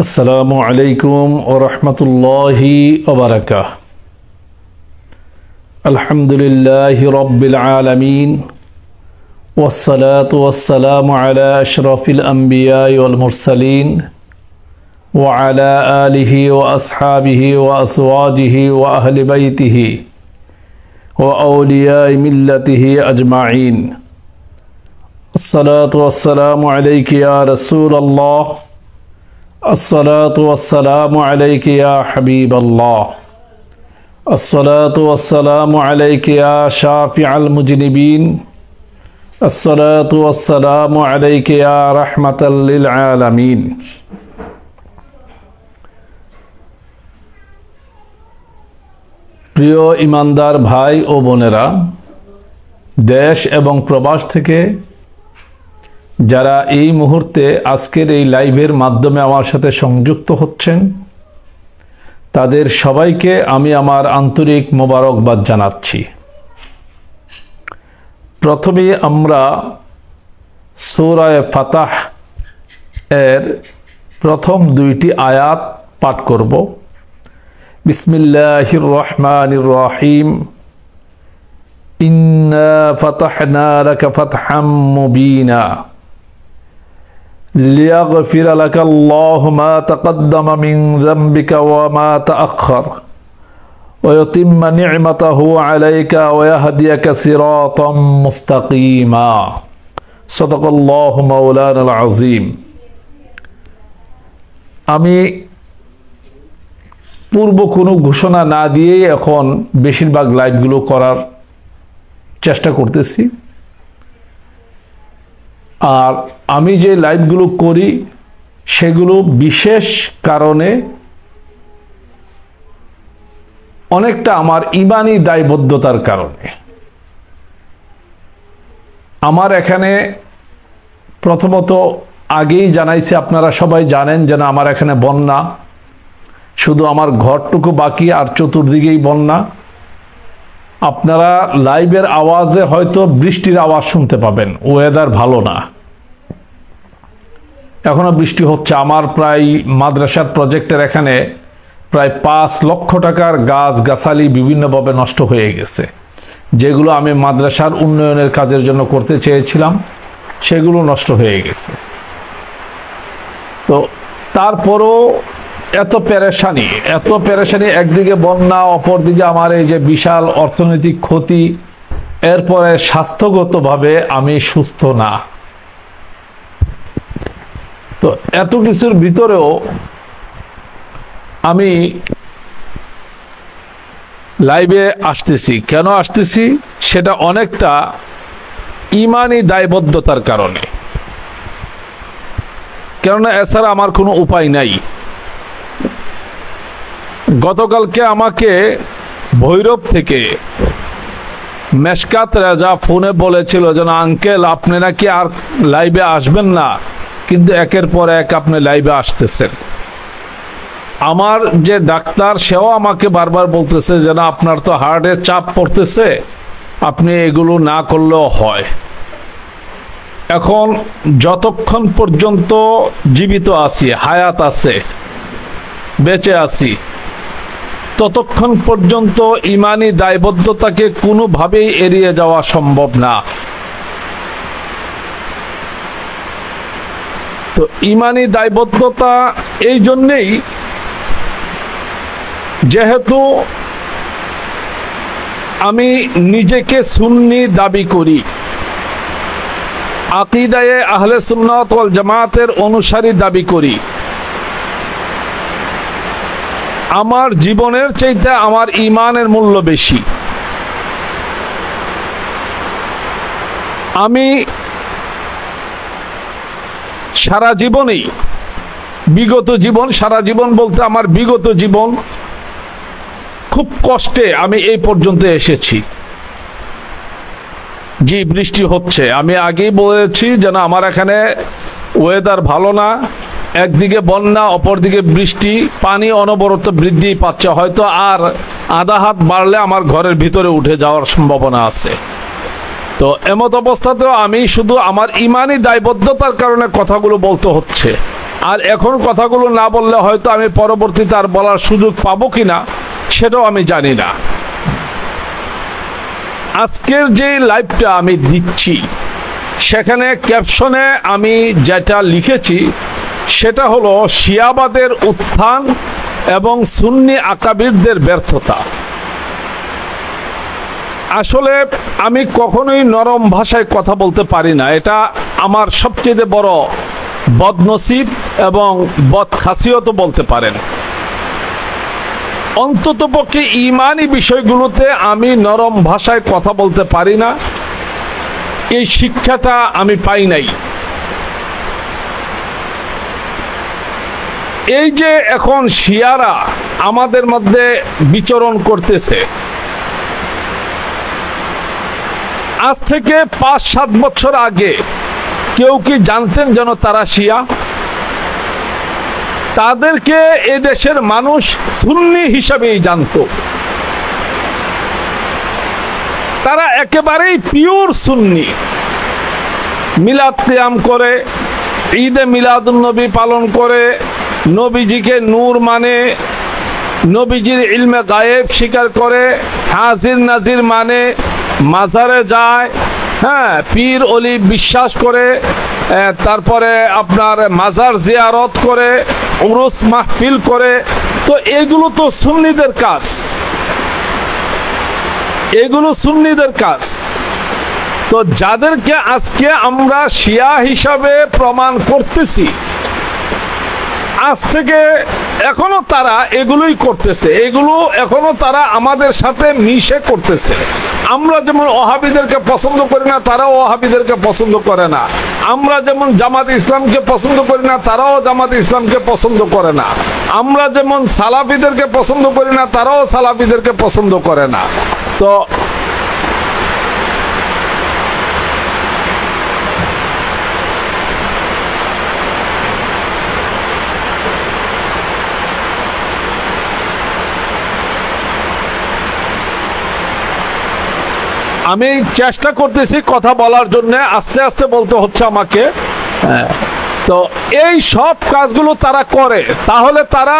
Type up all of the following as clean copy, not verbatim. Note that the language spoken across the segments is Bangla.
আসসালামু আলাইকুম ওয়া রাহমাতুল্লাহি ওয়া বারাকাতুহু। আলহামদুলিল্লাহি রাব্বিল আলামিন ওয়াসসালাতু ওয়াসসালামু আলা আশরাফিল আমবিয়াই ওয়াল মুরসালিন ওয়া আলা আলিহি ওয়া আসহাবিহি ওয়া আসওয়াজিহি ওয়া আহলি বাইতিহি ওয়া আউলিয়াই মিল্লাতিহি আজমাইন। আসসালাতু ওয়াসসালামু আলাইকা ইয়া রাসূলাল্লাহ, الصلاة والسلام عليك يا حبيب الله، الصلاة والسلام عليك يا شافع المذنبين، الصلاة والسلام عليك يا رحمة للعالمين। প্রিয় ইমানদার ভাই ও বোনেরা, দেশ এবং প্রবাস থেকে যারা এই মুহূর্তে আজকের এই লাইভের মাধ্যমে আমার সাথে সংযুক্ত হচ্ছেন, তাদের সবাইকে আমি আমার আন্তরিক মোবারকবাদ জানাচ্ছি। প্রথমে আমরা সূরা ফাতাহ এর প্রথম দুইটি আয়াত পাঠ করব। বিসমিল্লাহির রহমানির রহিম। ইন্না ফাতাহনা লাকা ফাতহাম মুবিনা ليغفر لك الله ما تقدم من ذنبك وما تأخر ويتم نعمته عليك ويهديك صراطا مستقيما صدق الله مولانا العظيم। আমি পূর্ব কোনো ঘোষণা না দিয়েই এখন বেশিরভাগ লাইভগুলো করার চেষ্টা করতেছি। আর আমি যে লাইভগুলো করি সেগুলো বিশেষ কারণে অনেকটা আমার ঈমানি দায়বদ্ধতার কারণে। আমার এখানে প্রথমত আগেই জানাইছি, আপনারা সবাই জানেন যেন আমার এখানে বন্যা, শুধু আমার ঘরটুকু বাকি আর চতুর্দিকেই বন্যা। আপনারা লাইভের আওয়াজে হয়তো বৃষ্টির আওয়াজ শুনতে পাবেন, ওয়েদার ভালো না, এখনো বৃষ্টি হচ্ছে। আমার প্রায় মাদ্রাসার প্রজেক্টের এখানে প্রায় 5 লক্ষ টাকার গাছ গাছালি বিভিন্নভাবে নষ্ট হয়ে গেছে, যেগুলো আমি মাদ্রাসার উন্নয়নের কাজের জন্য করতে চেয়েছিলাম, সেগুলো নষ্ট হয়ে গেছে। তো তারপরও এত পেরেশানি, একদিকে বন্যা, অপরদিকে আমার এই যে বিশাল অর্থনৈতিক ক্ষতি, এরপরে স্বাস্থ্যগতভাবে আমি সুস্থ না। তো এত কিছুর ভিতরেও আমি লাইভে আসতেছি। কেন আসতেছি সেটা অনেকটা ঈমানি দায়বদ্ধতার কারণে, কেননা এছাড়া আমার কোনো উপায় নাই। গতকালকে আমাকে ভৈরব থেকে মেশকাত রাজা ফোনে বলেছিল যেন আঙ্কেল আপনি নাকি আর লাইভে আসবেন না, কিন্তু একের পর এক আপনি লাইভে আসতেছেন। আমার যে ডাক্তার সেও আমাকে বারবার বলতেছে যেন আপনার তো হার্টের চাপ পড়তেছে, আপনি এগুলো না করলেও হয়। এখন যতক্ষণ পর্যন্ত জীবিত আছি, হায়াত আছে, বেঁচে আছি, ততক্ষণ পর্যন্ত ঈমানি দায়বদ্ধতাকে কোনোভাবেই এড়িয়ে যাওয়া সম্ভব না। তো ঈমানি দায়বদ্ধতা এই জন্যেই, যেহেতু আমি নিজেকে সুন্নি দাবি করি, আকীদায়ে আহলে সুন্নাত ওয়াল জামাতের অনুসারী দাবি করি। আমার জীবনের চাইতে আমার ঈমানের মূল্য বেশি। আমি সারা জীবনেই, সারা জীবন বলতে আমার বিগত জীবন খুব কষ্টে আমি এই পর্যন্ত এসেছি। জি, বৃষ্টি হচ্ছে, আমি আগেই বলেছি যেন আমার এখানে ওয়েদার ভালো না, একদিকে বন্যা, অপরদিকে বৃষ্টি, পানি অনবরত বৃদ্ধি পাচ্ছে, হয়তো আর আধা হাত বাড়লে আমার ঘরের ভিতরে উঠে যাওয়ার সম্ভাবনা আছে। তো এমত অবস্থাতেও আমি শুধু আমার ঈমানি দায়বদ্ধতার কারণে কথাগুলো বলতে হচ্ছে। আর এখন কথাগুলো না বললে হয়তো আমি পরবর্তীতে আর বলার সুযোগ পাবো কিনা সেটাও আমি জানি না। আজকের যে লাইভটা আমি দিচ্ছি সেখানে ক্যাপশনে আমি যেটা লিখেছি সেটা হলো শিয়াবাদের উত্থান এবং সুন্নি আকাবিরদের ব্যর্থতা। আসলে আমি কখনোই নরম ভাষায় কথা বলতে পারি না, এটা আমার সবচেয়ে বড় বদনসিব এবং বদখাসিয়ত বলতে পারেন। অন্ততপক্ষে ঈমানি বিষয়গুলোতে আমি নরম ভাষায় কথা বলতে পারি না, এই শিক্ষাটা আমি পাই নাই। এই যে এখন শিয়ারা আমাদের মধ্যে বিচরণ করতেছে, আজ থেকে 5-7 বছর আগে কেউ কি জানতেন যেন তারা শিয়া? তাদেরকে এ দেশের মানুষ সুন্নি হিসাবেই জানত। তারা একেবারেই পিওর সুন্নি, মিলাদ কিয়াম করে, ঈদে মিলাদুন্নবী পালন করে, নবীজিকে নূর মানে, নবীজির ইলমে গায়েব স্বীকার করে, হাজির নাজির মানে, মাজারে যায়, হ্যাঁ, পীর অলি বিশ্বাস করে, তারপরে আপনার মাজার জিয়ারত করে, উরুস মাহফিল করে। তো এগুলো তো সুন্নিদের কাজ, এগুলো সুন্নিদের কাজ। তো যাদেরকে আজকে আমরা শিয়া হিসাবে প্রমাণ করতেছি, আজ থেকে এখনো তারা এগুলোই করতেছে, এগুলো এখনো তারা আমাদের সাথে মিশে করতেছে। আমরা যেমন ওহাবিদেরকে পছন্দ করি না, তারাও ওহাবিদেরকে পছন্দ করে না। আমরা যেমন জামাত ইসলামকে পছন্দ করি না, তারাও জামাত ইসলামকে পছন্দ করে না। আমরা যেমন সালাফিদেরকে পছন্দ করি না, তারাও সালাফিদেরকে পছন্দ করে না। তো আমি চেষ্টা করতেছি কথা বলার জন্য, আস্তে আস্তে বলতে হচ্ছে আমাকে। তো এই সব কাজগুলো তারা করে, তাহলে তারা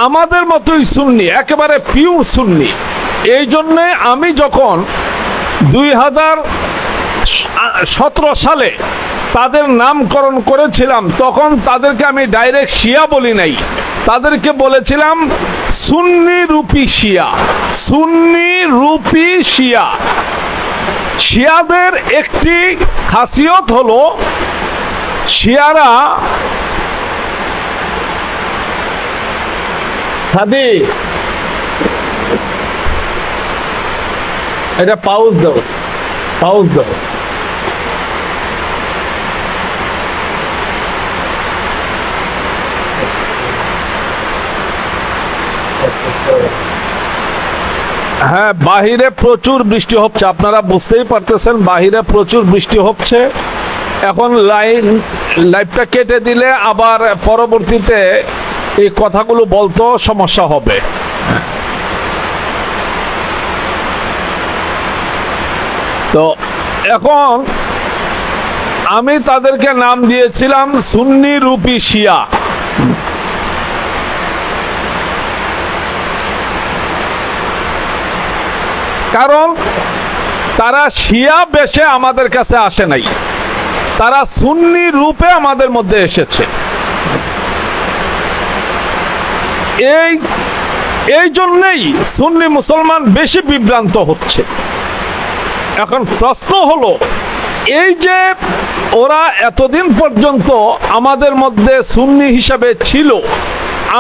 আমাদের মতোই সুন্নি, একেবারে পিওর সুন্নি। এই জন্যে আমি যখন 2017 সালে তাদের নামকরণ করেছিলাম, তখন তাদেরকে আমি ডাইরেক্ট শিয়া বলি নাই, তাদেরকে বলেছিলাম সুন্নি রূপী শিয়া। সুন্নি রূপী শিয়া। শিয়াদের একটি খাসিয়ত হলো শিয়ারা সাদি, এটা পাউজ দাও, পাউজ দাও। হ্যাঁ, বাহিরে প্রচুর বৃষ্টি হচ্ছে, আপনারা বুঝতেই পারতেছেন, বাহিরে প্রচুর বৃষ্টি হচ্ছে। এখন লাইভটা কেটে দিলে আবার পরবর্তীতে এই কথাগুলো বলতেও সমস্যা হবে। তো এখন আমি তাদেরকে নাম দিয়েছিলাম সুন্নি রূপী শিয়া। কারণ তারা শিয়া বেশে আমাদের কাছে আসে নাই, তারা সুন্নি রূপে আমাদের মধ্যে এসেছে। এই জন্যই সুন্নি মুসলমান বেশি বিভ্রান্ত হচ্ছে। এখন প্রশ্ন হলো, এই যে ওরা এতদিন পর্যন্ত আমাদের মধ্যে সুন্নি হিসাবে ছিল,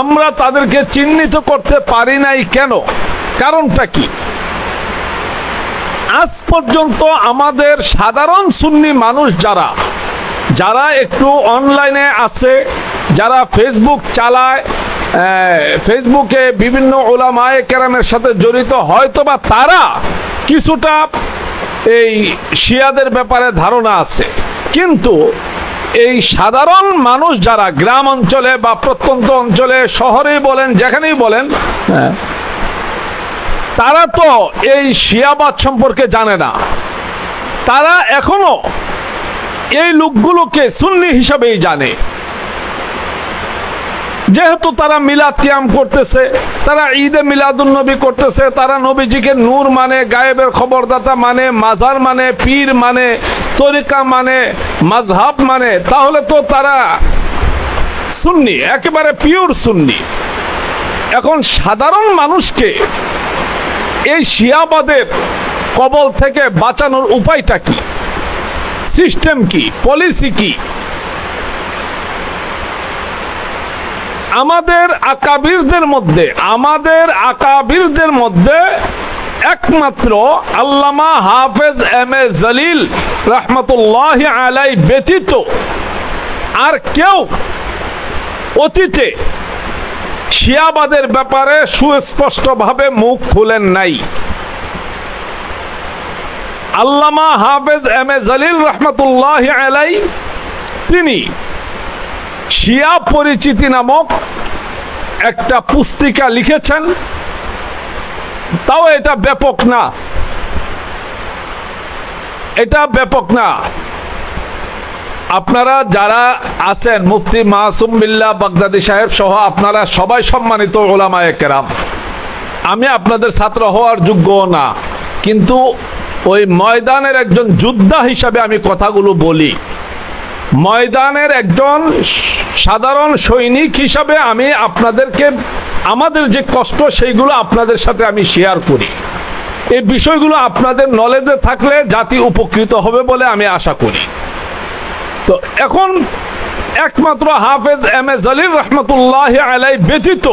আমরা তাদেরকে চিহ্নিত করতে পারি নাই কেন? কারণটা কি? আজ পর্যন্ত আমাদের সাধারণ সুন্নি মানুষ যারা একটু অনলাইনে আছে, যারা ফেসবুক চালায়, ফেসবুকে বিভিন্ন উলামায়ে কেরামের সাথে জড়িত, হয়তোবা তারা কিছুটা এই শিয়াদের ব্যাপারে ধারণা আছে। কিন্তু এই সাধারণ মানুষ যারা গ্রাম অঞ্চলে বা প্রত্যন্ত অঞ্চলে, শহরেই বলেন, যেখানেই বলেন, তারা তো এই শিয়াবাদ সম্পর্কে জানে না। তারা এখনো এই লোকগুলোকে সুন্নি হিসাবেই জানে। যেহেতু তারা মিলাদ কিয়াম করতেছে, তারা ঈদে মিলাদুন নবী করতেছে, তারা নবীজিকে নূর মানে, গায়েবের খবরদাতা মানে, মাজার মানে, পীর মানে, তরিকা মানে, মাযহাব মানে, তাহলে তো তারা সুন্নি, একেবারে পিওর সুন্নি। এখন সাধারণ মানুষকে এই শিয়াবাদের কবল থেকে বাঁচানোর উপায়টা কি, সিস্টেম কি, পলিসি কি? আমাদের আকাবিরদের মধ্যে একমাত্র আল্লামা হাফেজ এম এ জলিল রহমতুল্লাহ আলাই ব্যতীত আর কেউ অতীতে শিয়াবাদের ব্যাপারে সুস্পষ্টভাবে মুখ খুলেন নাই। আল্লামা হাফেজ এম এ জলিল রহমতুল্লাহ আলাই তিনি শিয়া পরিচিতি নামক একটা পুস্তিকা লিখেছেন, তাও এটা ব্যাপক না, এটা ব্যাপক না। আপনারা যারা আছেন, মুফতি মাসুম বিল্লাহ বাগদাদি সাহেব সহ আপনারা সবাই সম্মানিত উলামায়ে কেরাম, আমি আপনাদের ছাত্র হওয়ার যোগ্য না, কিন্তু ওই ময়দানের একজন যোদ্ধা হিসাবে আমি কথাগুলো বলি। ময়দানের একজন সাধারণ সৈনিক হিসাবে আমি আপনাদেরকে আমাদের যে কষ্ট সেইগুলো আপনাদের সাথে আমি শেয়ার করি। এই বিষয়গুলো আপনাদের নলেজে থাকলে জাতি উপকৃত হবে বলে আমি আশা করি। তো এখন একমাত্র হাফেজ এম এ জলিল রহমতুল্লাহ আলাই ব্যতীত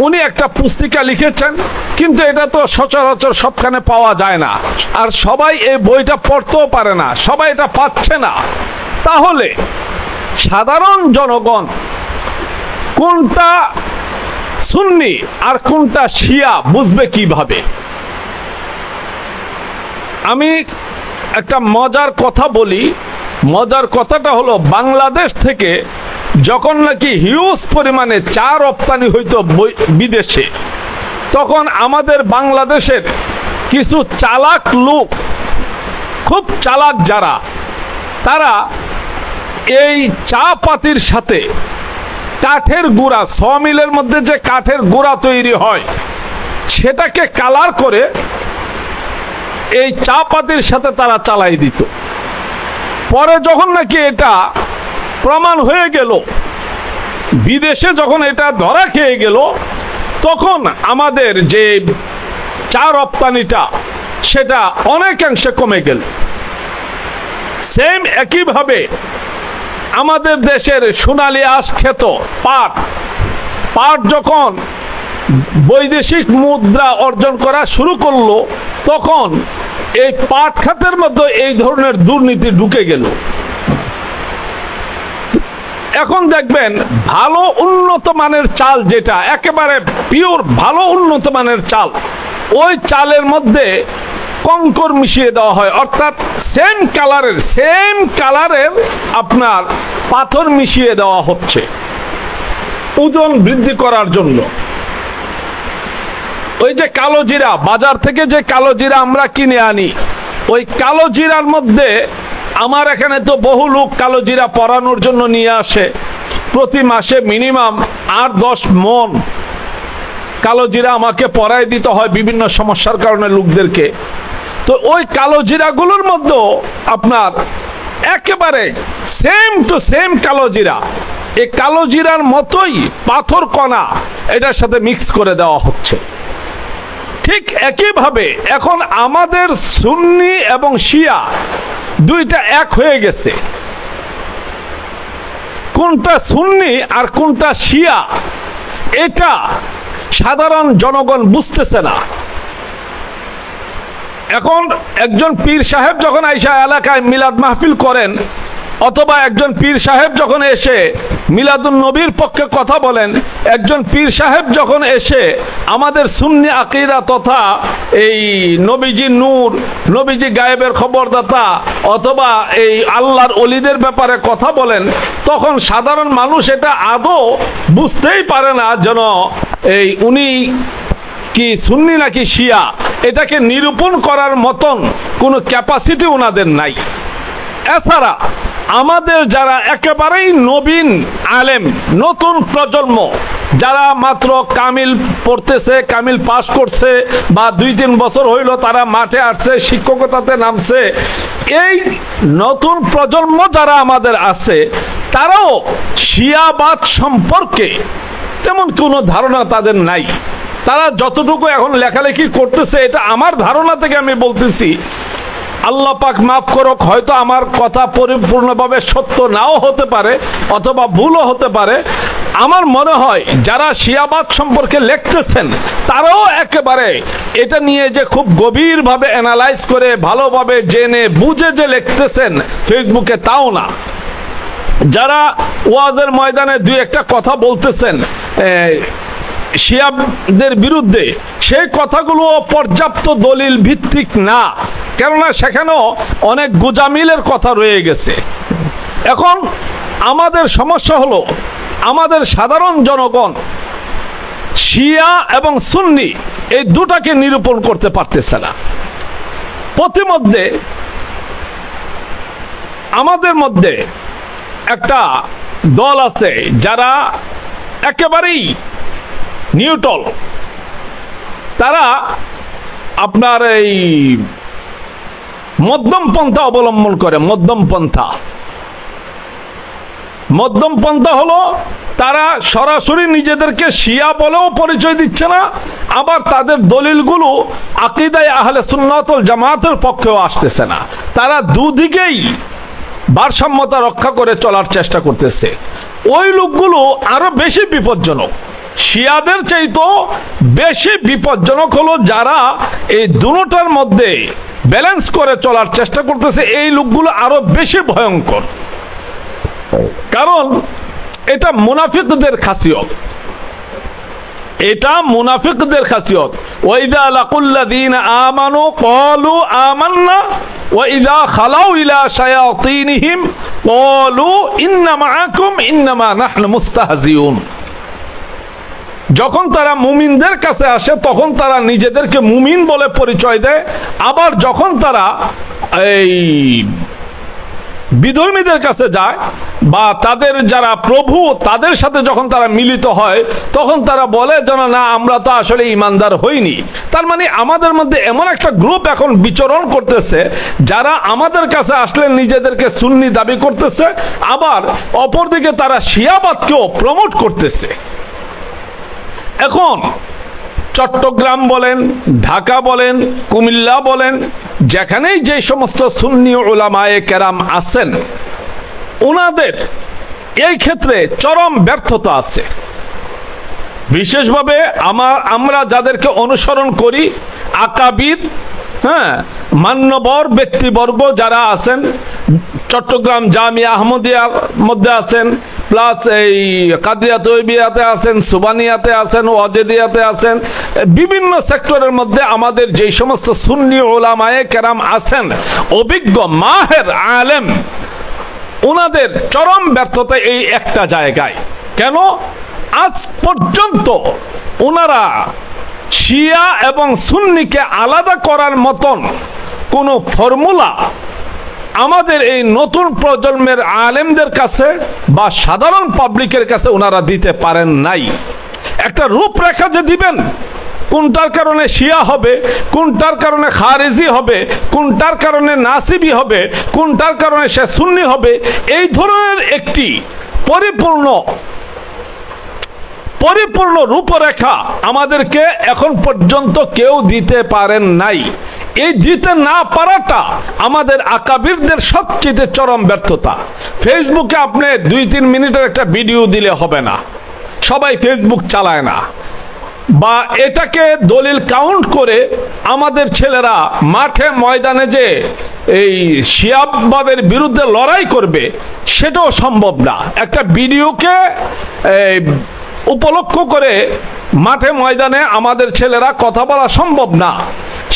উনি একটা পুস্তিকা লিখেছেন, কিন্তু এটা তো সচরাচর সবখানে পাওয়া যায় না, আর সবাই এই বইটা পড়তেও পারে না, সবাই এটা পাচ্ছে না। তাহলে সাধারণ জনগণ কোনটা সুন্নি আর কোনটা শিয়া বুঝবে কিভাবে? আমি একটা মজার কথা বলি। মজার কথাটা হলো, বাংলাদেশ থেকে যখন নাকি হিউজ পরিমাণে চা রপ্তানি হইতো বিদেশে, তখন আমাদের বাংলাদেশের কিছু চালাক লোক, খুব চালাক যারা, তারা এই চা পাতির সাথে কাঠের গুঁড়া, সমিলের মধ্যে যে কাঠের গুঁড়া তৈরি হয় সেটাকে কালার করে এই চা পাতির সাথে তারা চালাই দিত। পরে যখন নাকি এটা প্রমাণ হয়ে গেল, বিদেশে যখন এটা ধরা খেয়ে গেল, তখন আমাদের যে চা রপ্তানিটা সেটা অনেকাংশে কমে গেল। সেম একইভাবে আমাদের দেশের সোনালী আঁশ খ্যাত পাট যখন বৈদেশিক মুদ্রা অর্জন করা শুরু করলো, তখন এই পাট খাতের মধ্যে এই ধরনের দুর্নীতি ঢুকে গেল। এখন দেখবেন ভালো উন্নত মানের চাল, যেটা একেবারে পিওর ভালো উন্নত মানের চাল, ওই চালের মধ্যে কঙ্কর মিশিয়ে দেওয়া হয়, অর্থাৎ সেম কালারের আপনার পাথর মিশিয়ে দেওয়া হচ্ছে ওজন বৃদ্ধি করার জন্য। ওই যে কালো জিরা, বাজার থেকে যে কালো জিরা আমরা কিনে আনি, ওই কালো জিরার মধ্যে, আমার এখানে তো বহু লোক কালো জিরা পরানোর জন্য নিয়ে আসে, প্রতি মাসে মিনিমাম 8-10 মন কালো জিরা আমাকে পরায় দিতে হয় বিভিন্ন সমস্যার কারণে লোকদেরকে। তো ওই কালো জিরাগুলোর মধ্যে আপনার একেবারে সেম টু সেম কালো জিরা, এই কালো জিরার মতোই পাথর কণা এটার সাথে মিক্স করে দেওয়া হচ্ছে। ঠিক একইভাবে এখন আমাদের সুন্নি এবং শিয়া দুইটা এক হয়ে গেছে। কোনটা সুন্নি আর কোনটা শিয়া এটা সাধারণ জনগণ বুঝতেছে না। এখন একজন পীর সাহেব যখন আইসা এলাকায় মিলাদ মাহফিল করেন, অথবা একজন পীর সাহেব যখন এসে মিলাদুন নবীর পক্ষে কথা বলেন, একজন পীর সাহেব যখন এসে আমাদের সুন্নি আকীদা তথা এই নবীজি নূর, নবীজি গায়েবের খবরদাতা অথবা এই আল্লাহর ওলিদের ব্যাপারে কথা বলেন, তখন সাধারণ মানুষ এটা আদৌ বুঝতেই পারে না যেন এই উনি কি সুন্নি নাকি শিয়া, এটাকে নিরূপণ করার মতন কোনো ক্যাপাসিটি ওনাদের নাই। এছাড়া আমাদের যারা একেবারেই নবীন আলেম, নতুন প্রজন্ম, যারা মাত্র কামিল পড়তেছে, কামিল পাশ করছে বা 2-3 বছর হইল তারা মাঠে আসছে, শিক্ষকতাতে নামছে, এই নতুন প্রজন্ম যারা আমাদের আছে তারাও শিয়াবাদ সম্পর্কে তেমন কোনো ধারণা তাদের নাই। তারা যতটুকু এখন লেখালেখি করতেছে, এটা আমার ধারণা থেকে আমি বলতেছি, আল্লাহ পাক মাফ করুক, হয়তো আমার কথা পরিপূর্ণভাবে সত্য নাও হতে পারে অথবা ভুলও হতে পারে। আমার মনে হয় যারা শিয়াবাদ সম্পর্কে লিখতেছেন তারাও একেবারে এটা নিয়ে যে খুব গভীরভাবে অ্যানালাইজ করে ভালোভাবে জেনে বুঝে যে লিখতেছেন ফেসবুকে, তাও না। যারা ওয়াজের ময়দানে 2-1টা কথা বলতেছেন শিয়াদের বিরুদ্ধে, সেই কথাগুলো পর্যাপ্ত দলিল ভিত্তিক না, কেননা সেখানেও অনেক গুজামিলের কথা রয়ে গেছে। এখন আমাদের সমস্যা হলো আমাদের সাধারণ জনগণ শিয়া এবং সুন্নি এই দুটাকে নিরূপণ করতে পারতেছে না। প্রতিমধ্যে আমাদের মধ্যে একটা দল আছে যারা একেবারেই নিউট্রাল, তারা আপনার এই মধ্যম পন্থা অবলম্বন করে। মধ্যম পন্থা হলো তারা সরাসরি নিজেদেরকে শিয়া বলেও পরিচয় দিচ্ছে না, আবার তাদের দলিলগুলো আকীদায়ে আহলে সুন্নাত ওয়াল জামাতের পক্ষেও আসতেছে না। তারা দুদিকেই ভারসাম্যতা রক্ষা করে চলার চেষ্টা করতেছে। ওই লোকগুলো আরো বেশি বিপজ্জনক, শিয়াদের চাইতো বেশি বিপজ্জনক হলো যারা এই দুটোটার মধ্যে ব্যালেন্স করে চলার চেষ্টা করতেছে। এই লোকগুলো আরো বেশি ভয়ঙ্কর, কারণ এটা মুনাফিকদের খাসিয়ত। এটা মুনাফিকদের খাসিয়ত। ওয়াইদা লাকুল্লাযীনা আমানু ক্বালু আমান্না ওয়াইদা খালাউ ইলা শায়াতিনহিম ক্বালু ইন্না মাআকুম ইন্নামা নাহনু মুস্তাহজিউন। যখন তারা মুমিনদের কাছে আসে তখন তারা নিজেদেরকে মুমিন বলে পরিচয় দেয়, আবার যখন তারা এই বিধর্মীদের কাছে যায় বা তাদের যারা প্রভু তাদের সাথে যখন তারা মিলিত হয় তখন তারা বলে যেন না, আমরা তো আসলে ইমানদার হইনি। তার মানে আমাদের মধ্যে এমন একটা গ্রুপ এখন বিচরণ করতেছে যারা আমাদের কাছে আসলে নিজেদেরকে সুন্নি দাবি করতেছে, আবার অপরদিকে তারা শিয়াবাদকেও প্রমোট করতেছে। এখন চট্টগ্রাম বলেন, ঢাকা বলেন, কুমিল্লা বলেন, যেখানেই যে সমস্ত সুন্নি উলামায়ে কেরাম আছেন, ওনাদের এই ক্ষেত্রে চরম ব্যর্থতা আছে। বিশেষভাবে আমরা যাদেরকে অনুসরণ করি, আকাবির, মান্যবর ব্যক্তিবর্গ যারা আছেন, চট্টগ্রাম জামিয়া আহমদিয়ার মধ্যে আছেন, প্লাস এই কাদিয়া তৈবিয়াতে আছেন, সুবানিয়াতে আছেন, ওয়াজেদিয়াতে আছেন, বিভিন্ন সেক্টরের মধ্যে আমাদের যেই সমস্ত সুন্নি উলামায়ে কেরাম আছেন, অভিজ্ঞ মাহের আলেম, ওনাদের চরম ব্যর্থতা এই একটা জায়গায়। কেন? আজ পর্যন্ত ওনারা শিয়া এবং সুন্নিকে আলাদা করার মতন কোনো ফর্মুলা আমাদের এই নতুন প্রজন্মের আলেমদের কাছে বা সাধারণ পাবলিকের কাছে ওনারা দিতে পারেন নাই। একটা রূপরেখা যে দিবেন, কোনটার কারণে শিয়া হবে, কোনটার কারণে খারেজি হবে, কোনটার কারণে নাসিবি হবে, কোনটার কারণে সে সুন্নি হবে, এই ধরনের একটি পরিপূর্ণ রূপরেখা আমাদেরকে এখন পর্যন্ত কেউ দিতে পারেন নাই। এই দিতে না পারাটা আমাদের আকাবিরদের সবচেয়ে চরম ব্যর্থতা। ফেসবুকে আপনি 2-3 মিনিটের একটা ভিডিও দিলে হবে না, সবাই ফেসবুক চালায় না, বা এটাকে দলিল কাউন্ট করে আমাদের ছেলেরা মাঠে ময়দানে যে এই শিয়াবাদের বিরুদ্ধে লড়াই করবে সেটাও সম্ভব না। একটা ভিডিওকে উপলক্ষ করে মাঠে ময়দানে আমাদের ছেলেরা কথা বলা সম্ভব না,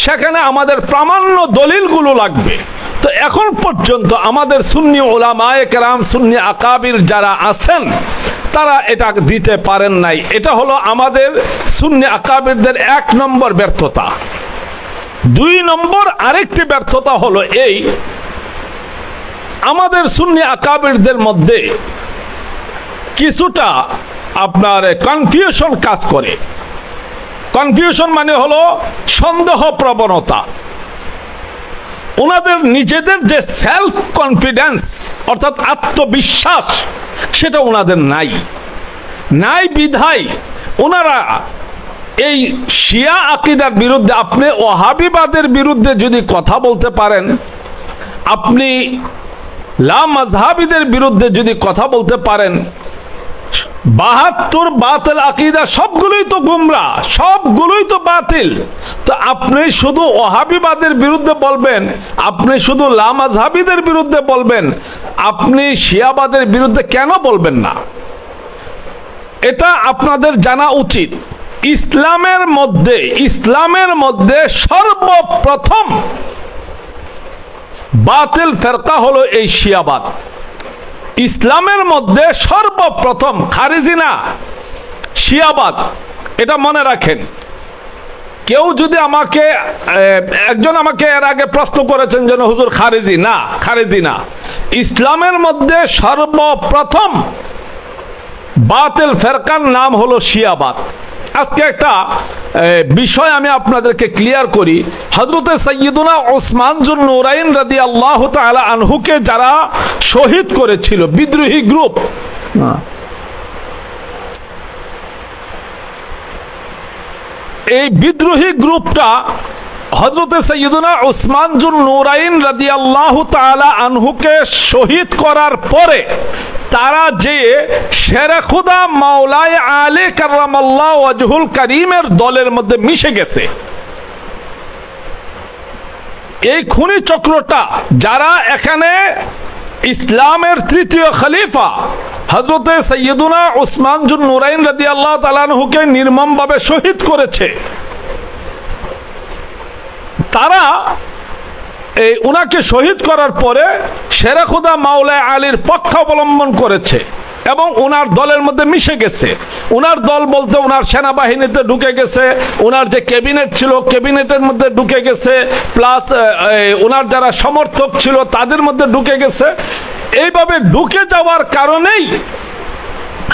সেখানে আমাদের প্রামাণ্য দলিলগুলো লাগবে। তো এখন পর্যন্ত আমাদের সুন্নি উলামায়ে কেরাম, সুন্নি আকাবির যারা আছেন তারা এটা দিতে পারেন নাই। এটা হলো আমাদের সুন্নি আকাবিরদের 1 নম্বর ব্যর্থতা। 2 নম্বর আরেকটি ব্যর্থতা হলো এই, আমাদের সুন্নি আকাবিরদের মধ্যে কিছুটা আপনার কনফিউশন কাজ করে। কনফিউশন মানে হলো সন্দেহ প্রবণতা। ওনাদের নিজেদের যে সেলফ কনফিডেন্স অর্থাৎ আত্মবিশ্বাস সেটা ওনাদের নাই বিধায় ওনারা এই শিয়া আকীদার বিরুদ্ধে, আপনি ওয়াহাবিবাদের বিরুদ্ধে যদি কথা বলতে পারেন, আপনি লা মাযহাবিদের বিরুদ্ধে যদি কথা বলতে পারেন, 72 বাতিল আকীদা সবগুলোই তো গুমরাহ, সবগুলোই তো বাতিল। তো আপনি শুধু ওয়াহাবিবাদের বিরুদ্ধে বলবেন, আপনি শুধু লা মাযহাবিদের বিরুদ্ধে বলবেন, আপনি শিয়াবাদের বিরুদ্ধে কেন বলবেন না? এটা আপনাদের জানা উচিত। ইসলামের মধ্যে সর্বপ্রথম বাতিল ফেরকা হলো এই শিয়াবাদ। ইসলামের মধ্যে সর্বপ্রথম, খারিজি না, শিয়াবাদ। এটা মনে রাখেন। কেউ যদি একজন আমাকে এর আগে প্রশ্ন করেছেন যেন হুজুর খারিজি না, ইসলামের মধ্যে সর্বপ্রথম বাতিল ফেরকার নাম হলো শিয়াবাদ। আজকে একটা বিষয় আমি আপনাদেরকে ক্লিয়ার করি। হযরতে সাইয়্যিদুনা উসমান যুন নূরাইন রাদিয়াল্লাহু তাআলা আনহুকে যারা শহীদ করেছিল, বিদ্রোহী গ্রুপ, এই বিদ্রোহী গ্রুপটা হযরতে সাইয়্যিদুনা উসমান যুন নূরাইন রাদিয়াল্লাহু তাআলা আনহুকে শহীদ করার পরে তারা যে শেরে খুদা মাওলায়ে আলী কাররামাল্লাহু ওয়াজহুল কারীমের দলের মধ্যে মিশে গেছে। এই খুনি চক্রটা যারা এখানে ইসলামের তৃতীয় খলিফা হযরতে সাইয়্যিদুনা উসমান যুন নূরাইন রাদিয়াল্লাহু তাআলা আনহুকে নির্মমভাবে শহীদ করেছে, তারা উনাকে শহীদ করার পরে শেরে খুদা মাওলায়ে আলীর পক্ষ অবলম্বন করেছে এবং ওনার দলের মধ্যে মিশে গেছে। ওনার দল বলতে ওনার সেনাবাহিনীতে ঢুকে গেছে, ওনার যে ক্যাবিনেট ছিল ক্যাবিনেটের মধ্যে ঢুকে গেছে, প্লাস ওনার যারা সমর্থক ছিল তাদের মধ্যে ঢুকে গেছে। এইভাবে ঢুকে যাওয়ার কারণেই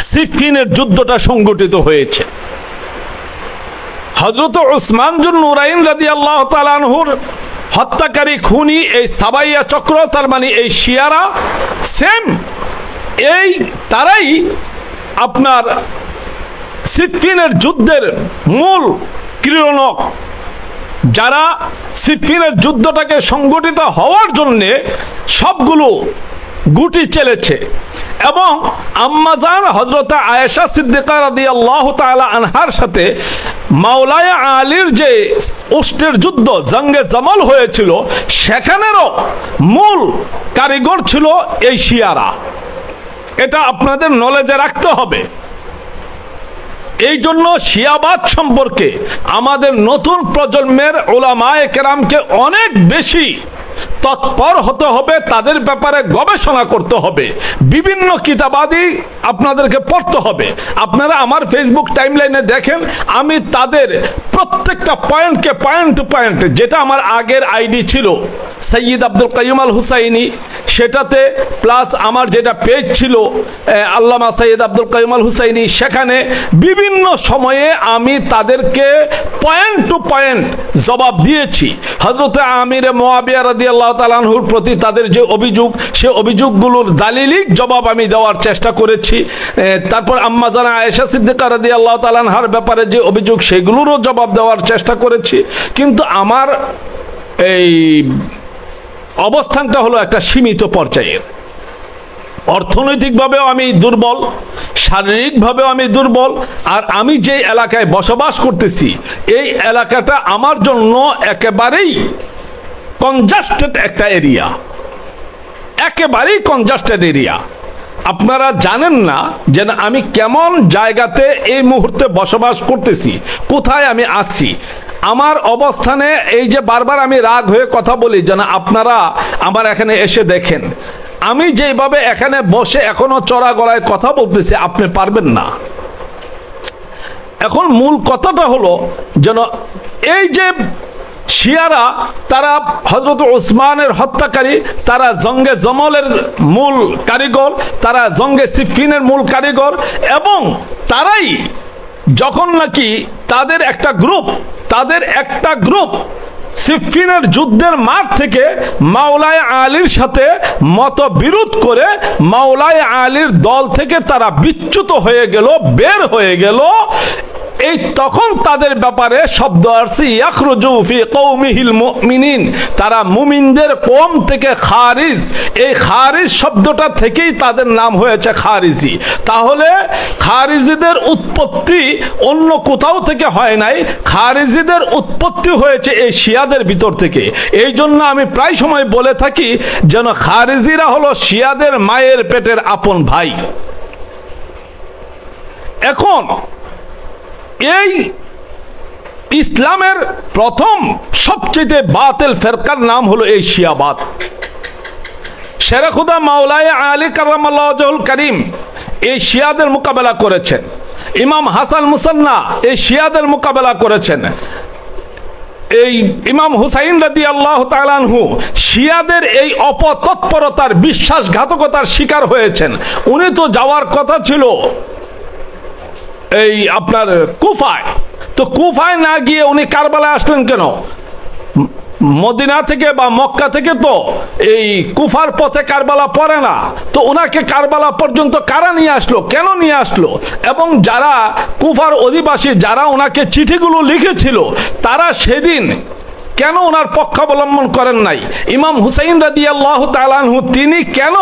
সিফফিনের যুদ্ধটা সংগঠিত হয়েছে। হযরত উসমান যুন নূরাইন রাদিয়াল্লাহু তাআলা আনহুর হত্যাকারী খুনি এই সাবাইয়া চক্র, তার মানে এই শিয়ারা, সেম এই তারাই আপনার সিফফিনের যুদ্ধের মূল ক্রীড়নক, যারা সিফফিনের যুদ্ধটাকে সংগঠিত হওয়ার জন্যে সবগুলো গুটি চেলেছে। এবং আম্মাজান হযরত আয়েশা সিদ্দিকা রাদিয়াল্লাহু তাআলা আনহার সাথে মাওলায়ে আলীর যে উষ্টের যুদ্ধ জঙ্গে জামাল হয়েছিল, সেখানেরও মূল কারিগর ছিল এই শিয়ারা। এটা আপনাদের নলেজে রাখতে হবে। এই জন্য শিয়াবাদ সম্পর্কে আমাদের নতুন প্রজন্মের উলামায়ে কেরামকে অনেক বেশি তৎপর হতে হবে, তাদের ব্যাপারে গবেষণা করতে হবে, বিভিন্ন কিতাবাদি আপনাদেরকে পড়তে হবে। আপনারা আমার ফেসবুক টাইমলাইনে দেখেন, আমি তাদের প্রত্যেকটা পয়েন্টকে পয়েন্ট টু পয়েন্ট, যেটা আমার আগের আইডি ছিল সৈয়দ আব্দুল কাইয়ুম আল হুসাইনি, সেটাতে প্লাস আমার যেটা পেজ ছিল আল্লামা সৈয়দ আব্দুল কাইয়ুম আল হুসাইনি, সেখানে বিভিন্ন সময়ে আমি তাদেরকে পয়েন্ট টু পয়েন্ট জবাব দিয়েছি। হযরত আমির মুআবিয়া রাদিয়াল্লাহু তাআলা আনহুর প্রতি তাদের যে অভিযোগ, সে অভিযোগগুলোর দালিলিক জবাব আমি দেওয়ার চেষ্টা করেছি। তারপর আম্মা জানা আয়েশা সিদ্দিকা রাদিয়াল্লাহু তাআলা আনহার ব্যাপারে যে অভিযোগ, সেগুলোরও জবাব দেওয়ার চেষ্টা করেছি। কিন্তু আমার এই অবস্থানটা হলো একটা সীমিত পর্যায়ের। অর্থনৈতিকভাবেও আমি দুর্বল, শারীরিকভাবেও আমি দুর্বল, আর আমি যে এলাকায় বসবাস করতেছি এই এলাকাটা আমার জন্য একেবারেই কনজাস্টেড একটা এরিয়া, একেবারেই কনজাস্টেড এরিয়া। আপনারা জানেন না যে আমি কেমন জায়গাতে এই মুহূর্তে বসবাস করতেছি, কোথায় আমি আছি। আমার অবস্থানে এই যে বারবার আমি রাগ হয়ে কথা বলি, যেন আপনারা আমার এখানে এসে দেখেন, আমি যেভাবে এখানে বসে এখনো চড়া গলায় কথা বলতেছি, আপনি পারবেন না। এখন মূল কথাটা হলো যেন এই যে শিয়ারা তারা হযরত ওসমানের হত্যাকারী, তারা জঙ্গে জমলের মূল কারিগর, তারা জঙ্গে সিফফিনের মূল কারিগর, এবং তারাই যখন নাকি তাদের একটা গ্রুপ সিফফিনের যুদ্ধের মাঠ থেকে মাওলায়ে আলীর সাথে মতবিরোধ করে মাওলায়ে আলীর দল থেকে তারা বিচ্যুত হয়ে গেল, বের হয়ে গেল, এই তখন তাদের ব্যাপারে শব্দ আসছে ইয়াখরুজু ফি কওমিহিল মুমিনিন, তারা মুমিনদের কওম থেকে খারিজ, এই খারিজ শব্দটা থেকেই তাদের নাম হয়েছে খারিজি। তাহলে খারিজিদের উৎপত্তি অন্য কোথাও থেকে হয় নাই, খারিজিদের উৎপত্তি হয়েছে এই শিয়াদের ভিতর থেকে। এই জন্য আমি প্রায় সময় বলে থাকি যেন খারিজিরা হলো শিয়াদের মায়ের পেটের আপন ভাই। এখন এই ইসলামের প্রথম সবচেয়ে বাতিল ফেরকার নাম হলো এই শিয়াবাদ। শেরে খুদা মাওলায়ে আলী কারামাল্লাহু ওয়াজহুল কারীম এই শিয়াদের মোকাবেলা করেছেন, ইমাম হাসান মুসান্না এই শিয়াদের মোকাবেলা করেছেন, এই ইমাম হুসাইন রাদিয়াল্লাহু তাআলা আনহু শিয়াদের এই অপতৎপরতার বিশ্বাসঘাতকতার শিকার হয়েছেন। উনি তো যাওয়ার কথা ছিল এই আপনার কুফায়, তো কুফায় না গিয়ে উনি কারবালায় আসলেন কেন? মদিনা থেকে বা মক্কা থেকে তো এই কুফার পথে কারবালা পড়ে না, তো ওনাকে কারবালা পর্যন্ত কারা নিয়ে আসলো, কেন নিয়ে আসলো? এবং যারা কুফার অধিবাসী, যারা ওনাকে চিঠিগুলো লিখেছিল, তারা সেদিন কেন ওনার পক্ষাবলম্বন করেন নাই? ইমাম হুসাইন রাদিয়াল্লাহু তাআলা আনহু তিনি কেন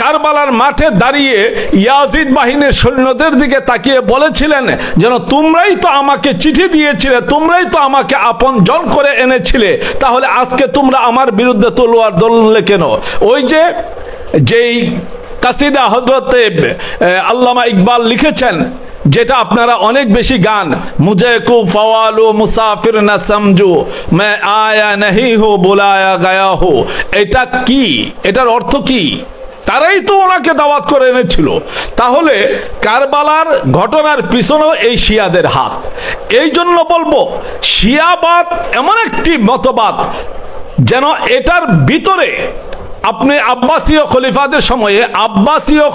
কারবালার মাঠে দাঁড়িয়ে ইয়াজিদ বাহিনীর সৈন্যদের দিকে তাকিয়ে বলেছিলেন যেন তোমরাই তো আমাকে চিঠি দিয়েছিলে, তোমরাই তো আমাকে আপন জন করে এনেছিলে, তাহলে আজকে তোমরা আমার বিরুদ্ধে তলোয়ার ধরলে কেন? ওই যেই কাসিদা হযরতে আল্লামা ইকবাল লিখেছেন, যেটা আপনারা অনেক বেশি গান, মুঝে কো ফওয়ালো মুসাফির না সমঝো মে আয়া নহি হো বুলায়া গায়া হো, এটা কি? এটার অর্থ কি? তারাই তো ওনাকে দাওয়াত করে এনেছিল। তাহলে কারবালার ঘটনার পিছনেও এই শিয়াদের হাত। এই জন্য বলবো শিয়াবাদ এমন একটি মতবাদ যেন এটার ভিতরে আপনি আব্বাসীয়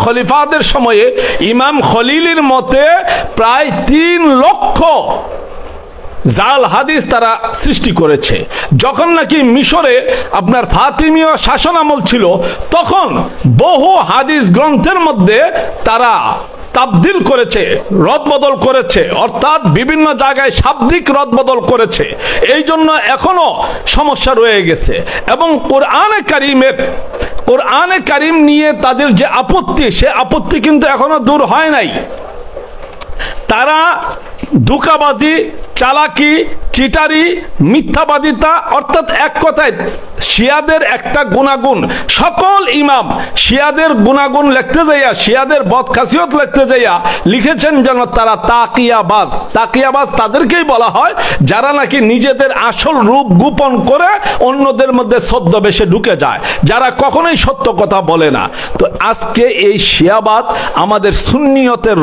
খলিফাদের সময়ে ইমাম খলিলির মতে প্রায় 3 লক্ষ জাল হাদিস তারা সৃষ্টি করেছে। যখন নাকি মিশরে আপনার ফাতিমীয় শাসন আমল ছিল, তখন বহু হাদিস গ্রন্থের মধ্যে তারা তাবদিল করেছে, রদবদল করেছে, অর্থাৎ বিভিন্ন জায়গায় শাব্দিক রদবদল করেছে। এই জন্য এখনো সমস্যা রয়ে গেছে। এবং কোরআনে কারিম নিয়ে তাদের যে আপত্তি, সে আপত্তি কিন্তু এখনো দূর হয় নাই। তারা ধোঁকাবাজি, চালাকি, চিটারি, মিথ্যাবাদিতা, অর্থাৎ এক কথায় শিয়াদের একটা গুণাগুণ, সকল ইমাম শিয়াদের গুণাগুণ লিখতে যাইয়া, শিয়াদের বদখাসিয়ত লিখতে যাইয়া লিখেছেন যেন তারা তাকিয়াবাজ। তাকিয়াবাজ তাদেরকেই বলা হয় যারা নাকি নিজেদের আসল রূপ গোপন করে অন্যদের মধ্যে ছদ্মবেশে ঢুকে যায়, যারা কখনোই সত্য কথা বলে না। তো আজকে এই শিয়াবাদ আমাদের সুন্নিয়তের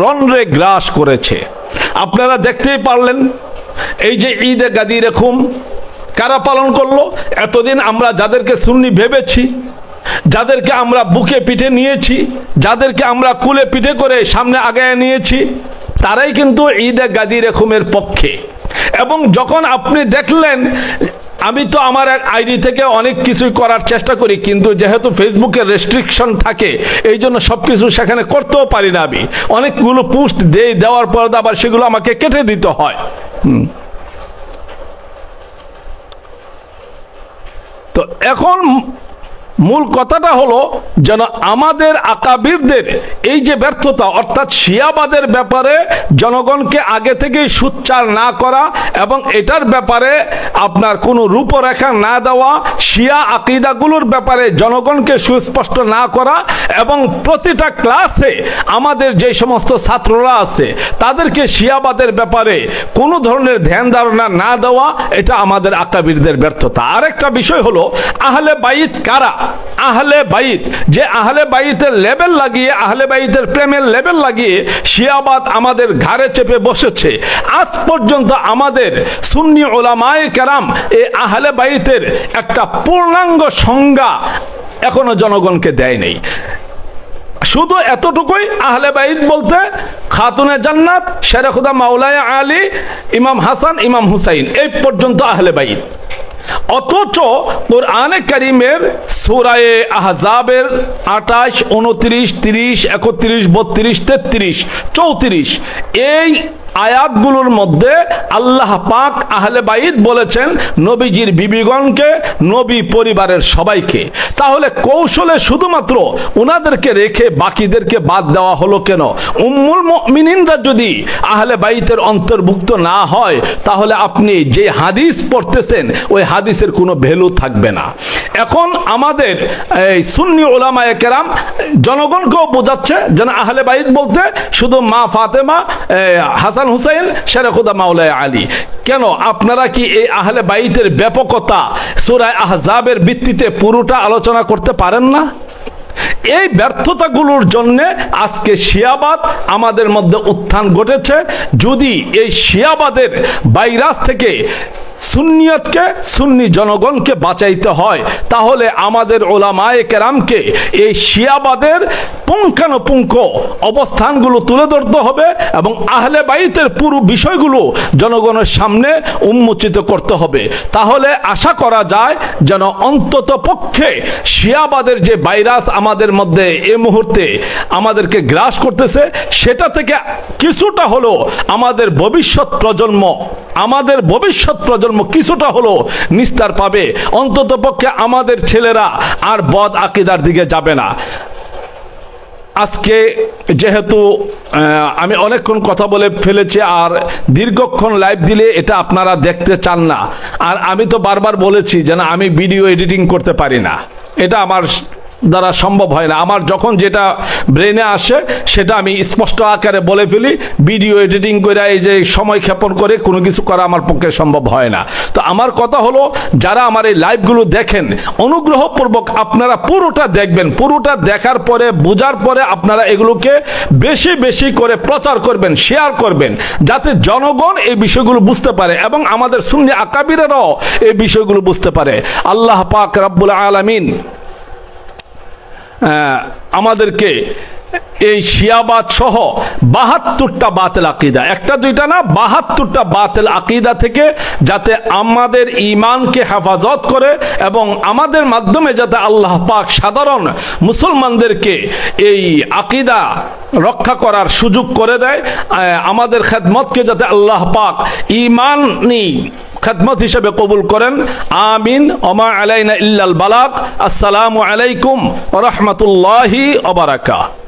রন্ধ্রে গ্রাস করেছে। আপনারা দেখতেই পারলেন এই যে ঈদে গাদির খুম কারা পালন করলো? এতদিন আমরা যাদেরকে সুন্নি ভেবেছি, যাদেরকে আমরা বুকে পিঠে নিয়েছি, যাদেরকে আমরা কুলে পিঠে করে সামনে আগায় নিয়েছি, তারাই কিন্তু ঈদে গাদির খুমের পক্ষে। এবং যখন আপনি দেখলেন, আমি তো আমার এক আইডি থেকে অনেক কিছুই করার চেষ্টা করি, কিন্তু যেহেতু ফেসবুকের রেস্ট্রিকশন থাকে এই জন্য সবকিছু সেখানে করতেও পারি না। আমি অনেকগুলো পোস্ট দেওয়ার পর আবার সেগুলো আমাকে কেটে দিতে হয়। তো এখন মূল কথাটা হলো যেন আমাদের আকাবিরদের এই যে ব্যর্থতা, অর্থাৎ শিয়াবাদের ব্যাপারে জনগণকে আগে থেকেই সুচ্চার না করা এবং এটার ব্যাপারে আপনার কোনো রূপরেখা না দেওয়া, শিয়া আকীদাগুলোর ব্যাপারে জনগণকে সুস্পষ্ট না করা, এবং প্রতিটা ক্লাসে আমাদের যে সমস্ত ছাত্ররা আছে তাদেরকে শিয়াবাদের ব্যাপারে কোনো ধরনের ধ্যান ধারণা না দেওয়া, এটা আমাদের আকাবিরদের ব্যর্থতা। আরেকটা বিষয় হলো আহলে বাইত কারা। আহলে বাইত, যে আহলে বাইতের লেবেল লাগিয়ে, আহলে বাইতের প্রেমের লেবেল লাগিয়ে শিয়াবাদ আমাদের ঘাড়ে চেপে বসেছে। আজ পর্যন্ত আমাদের সুন্নি উলামায়ে কেরাম এই আহলে বাইতের একটা পূর্ণাঙ্গ সংজ্ঞা এখনো জনগণকে দেয় নেই। শুধু এতটুকুই, আহলে বাইত বলতে খাতুনে জান্নাত, শেরে খুদা মাওলানা আলী, ইমাম হাসান, ইমাম হুসাইন, এই পর্যন্ত আহলে বাইত। অথচ কুরআনে কারীমের সূরা আহজাবের 28, 29, 30, 31, 32, 33, 34 এই আয়াতগুলোর মধ্যে আল্লাহ পাক আহলে বাইত বলেছেন নবীজির বিবিগণকে, নবী পরিবারের সবাইকে। তাহলে কৌশলে শুধুমাত্র ওনাদেরকে রেখে বাকিদেরকে বাদ দেওয়া হলো কেন? উম্মুল মুমিনিনরা যদি আহলে বাইতের অন্তর্ভুক্ত না হয়, তাহলে আপনি যে হাদিস পড়তেছেন ওই হাদিসের কোনো ভ্যালু থাকবে না। এখন আমাদের এই সুন্নি উলামায়ে কেরাম জনগণকেও বোঝাচ্ছে যেন আহলে বাইত বলতে শুধু মা ফাতেমা, হাসান হুসাইন, শেরে খুদা মাওলানা আলী। কেন আপনারা কি এই আহলে বাইতের ব্যাপকতা সূরা আহজাবের ভিত্তিতে পুরোটা আলোচনা করতে পারেন না? এই ব্যর্থতাগুলোর জন্য আজকে শিয়াবাদ আমাদের মধ্যে উত্থান ঘটেছে। যদি এই শিয়াবাদের ভাইরাস থেকে সুন্নিয়তকে, সুন্নি জনগণকে বাঁচাইতে হয়, তাহলে আমাদের উলামায়ে কেরামকে এই শিয়াবাদের পুঙ্খানুপুঙ্খ অবস্থানগুলো তুলে ধরতে হবে এবং আহলে বাইতের পুরো বিষয়গুলো জনগণের সামনে উন্মোচিত করতে হবে। তাহলে আশা করা যায় যেন অন্তত পক্ষে শিয়াবাদের যে ভাইরাস আমাদের মধ্যে এই মুহূর্তে আমাদেরকে গ্রাস করতেছে, সেটা থেকে কিছুটা হলো আমাদের ভবিষ্যৎ প্রজন্ম কিছুটা হলো নিস্তার পাবে। অন্তত পক্ষে আমাদের ছেলেরা আর বদ আকীদার দিকে যাবে না। আজকে যেহেতু আমি অনেকক্ষণ কথা বলে ফেলেছি, আর দীর্ঘক্ষণ লাইভ দিলে এটা আপনারা দেখতে চান না। আর আমি তো বারবার বলেছি যে না, আমি ভিডিও এডিটিং করতে পারি না, এটা আমার দ্বারা সম্ভব হয় না। আমার যখন যেটা ব্রেনে আসে সেটা আমি স্পষ্ট আকারে বলে ফেলি। ভিডিও এডিটিং করে এই যে সময় ক্ষেপণ করে কোনো কিছু করা আমার পক্ষে সম্ভব হয় না। তো আমার কথা হলো, যারা আমার এই লাইভগুলো দেখেন, অনুগ্রহপূর্বক আপনারা পুরোটা দেখবেন। পুরোটা দেখার পরে, বোঝার পরে আপনারা এগুলোকে বেশি বেশি করে প্রচার করবেন, শেয়ার করবেন, যাতে জনগণ এই বিষয়গুলো বুঝতে পারে এবং আমাদের সুন্নি আকাবিরেরাও এই বিষয়গুলো বুঝতে পারে। আল্লাহ পাক রব্বুল আলামিন আমাদেরকে এই শিয়াবাদ সহ 72টা বাতিল আকীদা, একটা দুইটা না, 72টা বাতিল আকীদা থেকে যাতে আমাদের ঈমানকে হেফাজত করে এবং আমাদের মাধ্যমে যাতে আল্লাহ পাক সাধারণ মুসলমানদেরকে এই আকীদা রক্ষা করার সুযোগ করে দেয়, আমাদের খেদমতকে যাতে আল্লাহ পাক ঈমানি খেদমত হিসেবে কবুল করেন। আমিন। ওমা আলাইনা ইল্লাল বালাগ। আসসালামু আলাইকুম ওয়া রাহমাতুল্লাহি ওয়া বারাকাতুহু।